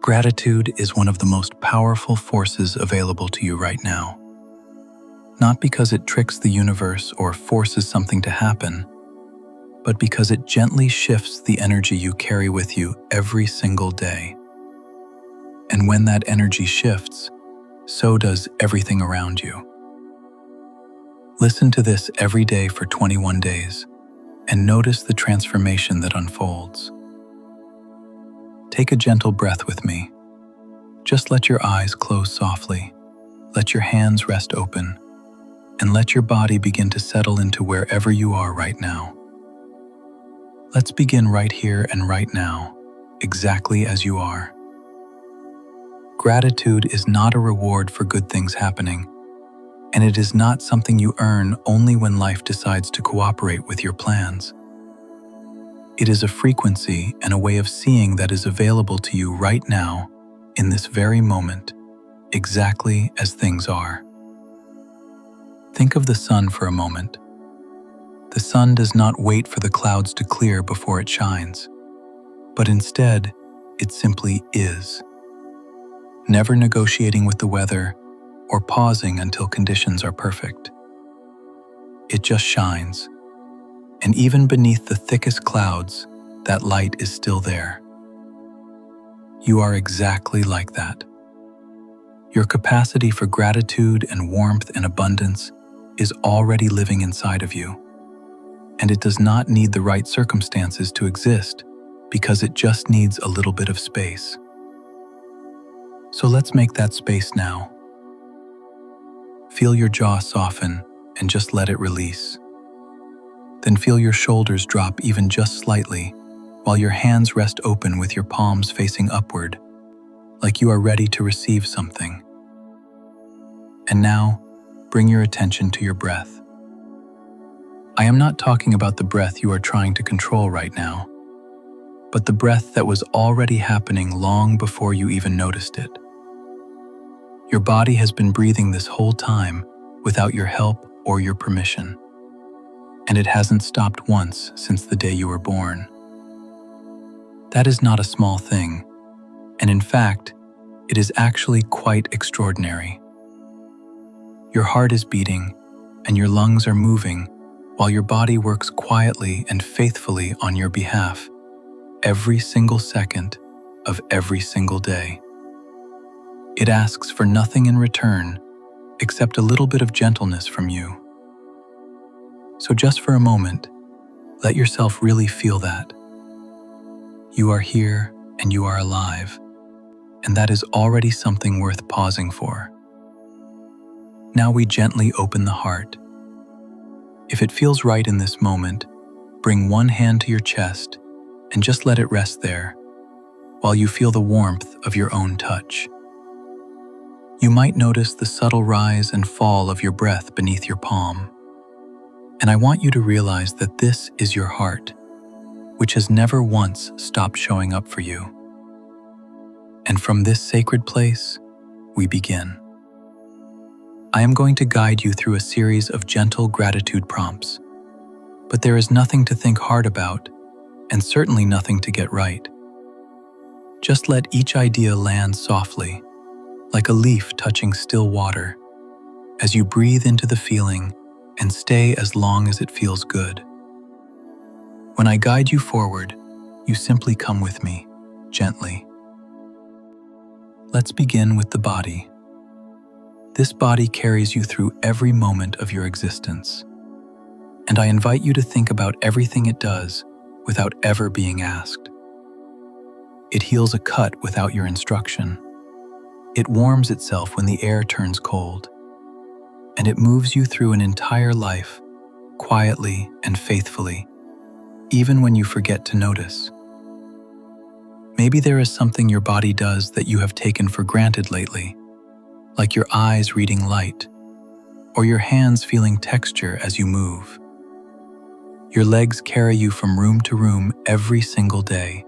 Gratitude is one of the most powerful forces available to you right now. Not because it tricks the universe or forces something to happen, but because it gently shifts the energy you carry with you every single day. And when that energy shifts, so does everything around you. Listen to this every day for 21 days and notice the transformation that unfolds. Take a gentle breath with me. Just let your eyes close softly, let your hands rest open, and let your body begin to settle into wherever you are right now. Let's begin right here and right now, exactly as you are. Gratitude is not a reward for good things happening, and it is not something you earn only when life decides to cooperate with your plans. It is a frequency and a way of seeing that is available to you right now, in this very moment, exactly as things are. Think of the sun for a moment. The sun does not wait for the clouds to clear before it shines, but instead, it simply is, never negotiating with the weather or pausing until conditions are perfect. It just shines, and even beneath the thickest clouds, that light is still there. You are exactly like that. Your capacity for gratitude and warmth and abundance is already living inside of you, and it does not need the right circumstances to exist because it just needs a little bit of space. So let's make that space now. Feel your jaw soften and just let it release. Then feel your shoulders drop even just slightly while your hands rest open with your palms facing upward, like you are ready to receive something. And now, bring your attention to your breath. I am not talking about the breath you are trying to control right now, but the breath that was already happening long before you even noticed it. Your body has been breathing this whole time without your help or your permission. And it hasn't stopped once since the day you were born. That is not a small thing, and in fact, it is actually quite extraordinary. Your heart is beating, and your lungs are moving, while your body works quietly and faithfully on your behalf, every single second of every single day. It asks for nothing in return, except a little bit of gentleness from you. So just for a moment, let yourself really feel that. You are here and you are alive, and that is already something worth pausing for. Now we gently open the heart. If it feels right in this moment, bring one hand to your chest and just let it rest there, while you feel the warmth of your own touch. You might notice the subtle rise and fall of your breath beneath your palm. And I want you to realize that this is your heart, which has never once stopped showing up for you. And from this sacred place, we begin. I am going to guide you through a series of gentle gratitude prompts, but there is nothing to think hard about, and certainly nothing to get right. Just let each idea land softly, like a leaf touching still water, as you breathe into the feeling and stay as long as it feels good. When I guide you forward, you simply come with me, gently. Let's begin with the body. This body carries you through every moment of your existence, and I invite you to think about everything it does without ever being asked. It heals a cut without your instruction. It warms itself when the air turns cold, and it moves you through an entire life, quietly and faithfully, even when you forget to notice. Maybe there is something your body does that you have taken for granted lately, like your eyes reading light, or your hands feeling texture as you move. Your legs carry you from room to room every single day.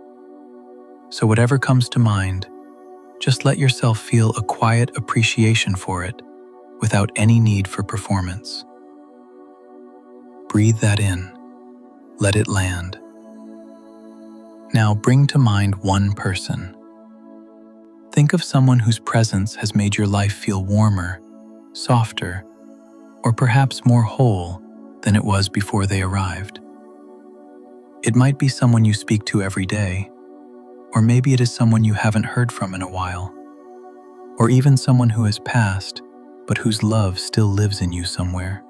So whatever comes to mind, just let yourself feel a quiet appreciation for it without any need for performance. Breathe that in. Let it land. Now bring to mind one person. think of someone whose presence has made your life feel warmer, softer, or perhaps more whole than it was before they arrived. It might be someone you speak to every day, or maybe it is someone you haven't heard from in a while, or even someone who has passed, but whose love still lives in you somewhere.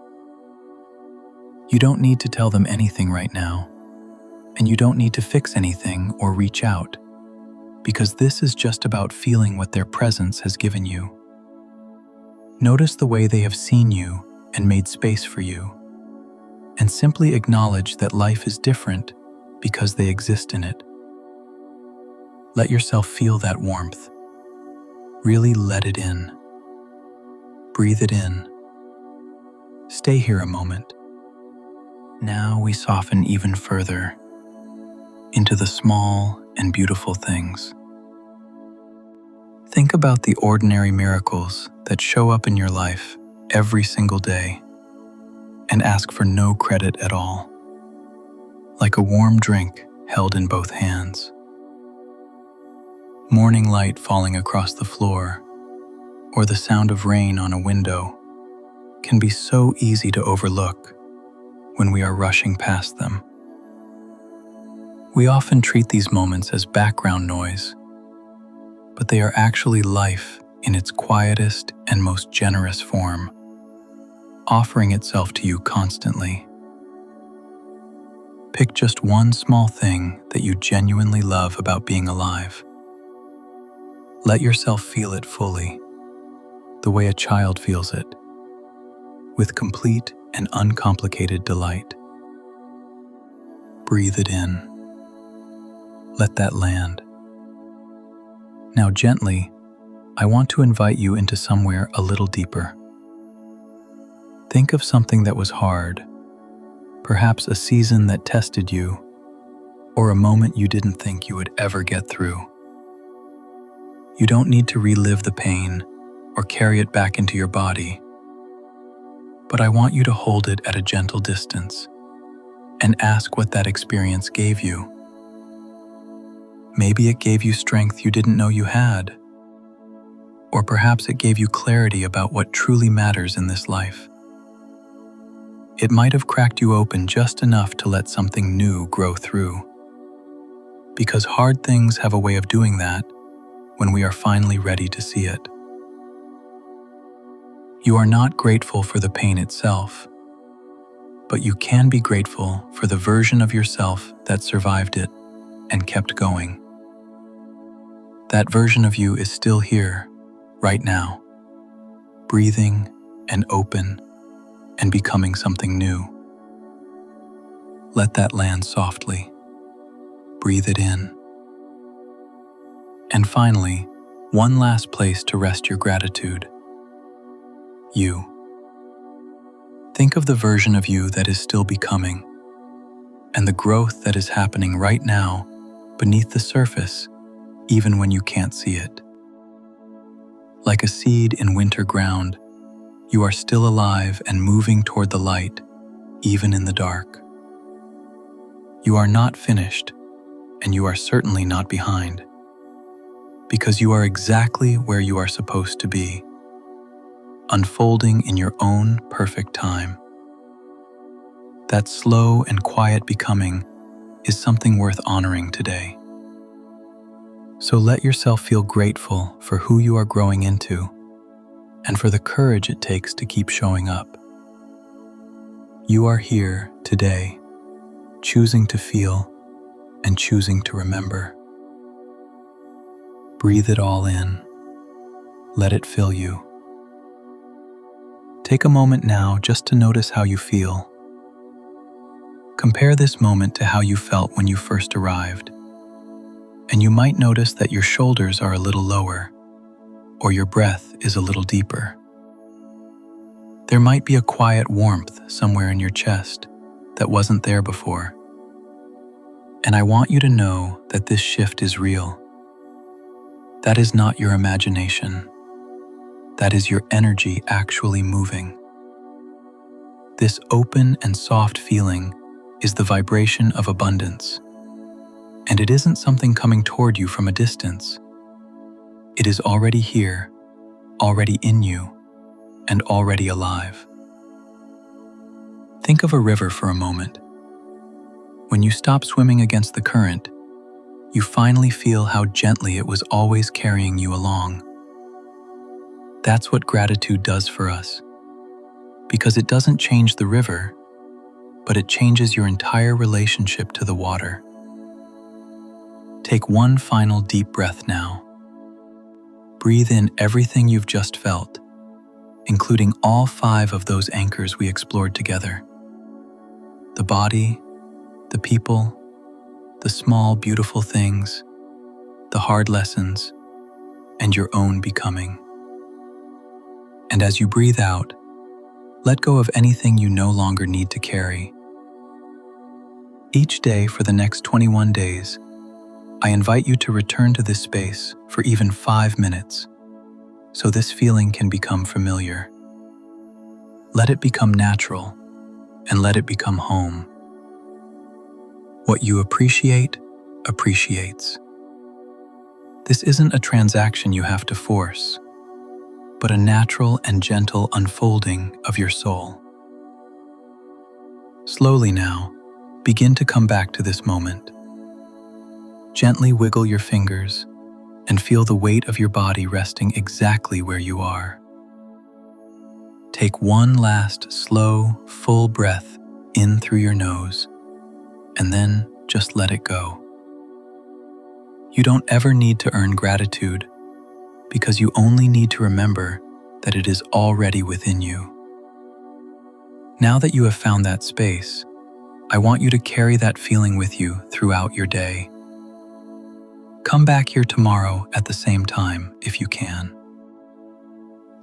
You don't need to tell them anything right now, and you don't need to fix anything or reach out, because this is just about feeling what their presence has given you. Notice the way they have seen you and made space for you, and simply acknowledge that life is different because they exist in it. Let yourself feel that warmth. Really let it in. Breathe it in. Stay here a moment. Now we soften even further into the small and beautiful things. Think about the ordinary miracles that show up in your life every single day and ask for no credit at all. Like a warm drink held in both hands. Morning light falling across the floor, or the sound of rain on a window can be so easy to overlook when we are rushing past them. We often treat these moments as background noise, but they are actually life in its quietest and most generous form, offering itself to you constantly. Pick just one small thing that you genuinely love about being alive. Let yourself feel it fully, the way a child feels it, with complete and uncomplicated delight. Breathe it in. Let that land. Now gently, I want to invite you into somewhere a little deeper. Think of something that was hard, perhaps a season that tested you, or a moment you didn't think you would ever get through. You don't need to relive the pain or carry it back into your body, but I want you to hold it at a gentle distance and ask what that experience gave you. Maybe it gave you strength you didn't know you had, or perhaps it gave you clarity about what truly matters in this life. It might have cracked you open just enough to let something new grow through, because hard things have a way of doing that when we are finally ready to see it. You are not grateful for the pain itself, but you can be grateful for the version of yourself that survived it and kept going. That version of you is still here, right now, breathing and open and becoming something new. Let that land softly. Breathe it in. And finally, one last place to rest your gratitude. You. Think of the version of you that is still becoming, and the growth that is happening right now beneath the surface, even when you can't see it. Like a seed in winter ground, you are still alive and moving toward the light, even in the dark. You are not finished, and you are certainly not behind, because you are exactly where you are supposed to be, unfolding in your own perfect time. That slow and quiet becoming is something worth honoring today. So let yourself feel grateful for who you are growing into and for the courage it takes to keep showing up. You are here today, choosing to feel and choosing to remember. Breathe it all in. Let it fill you. Take a moment now just to notice how you feel. Compare this moment to how you felt when you first arrived, and you might notice that your shoulders are a little lower, or your breath is a little deeper. There might be a quiet warmth somewhere in your chest that wasn't there before. And I want you to know that this shift is real. That is not your imagination. That is your energy actually moving. This open and soft feeling is the vibration of abundance. And it isn't something coming toward you from a distance. It is already here, already in you, and already alive. Think of a river for a moment. When you stop swimming against the current, you finally feel how gently it was always carrying you along. That's what gratitude does for us, because it doesn't change the river, but it changes your entire relationship to the water. Take one final deep breath now. Breathe in everything you've just felt, including all 5 of those anchors we explored together. The body, the people, the small, beautiful things, the hard lessons, and your own becoming. And as you breathe out, let go of anything you no longer need to carry. Each day for the next 21 days, I invite you to return to this space for even 5 minutes, so this feeling can become familiar. Let it become natural, and let it become home. What you appreciate, appreciates. This isn't a transaction you have to force, but a natural and gentle unfolding of your soul. Slowly now, begin to come back to this moment. Gently wiggle your fingers and feel the weight of your body resting exactly where you are. Take one last slow, full breath in through your nose, and then just let it go. You don't ever need to earn gratitude, because you only need to remember that it is already within you. Now that you have found that space, I want you to carry that feeling with you throughout your day. Come back here tomorrow at the same time if you can.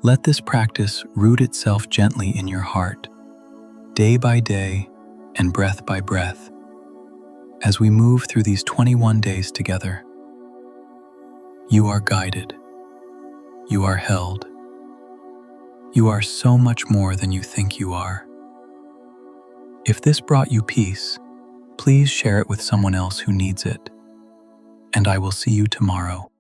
Let this practice root itself gently in your heart, day by day and breath by breath, as we move through these 21 days together. You are guided. You are held. You are so much more than you think you are. If this brought you peace, please share it with someone else who needs it. And I will see you tomorrow.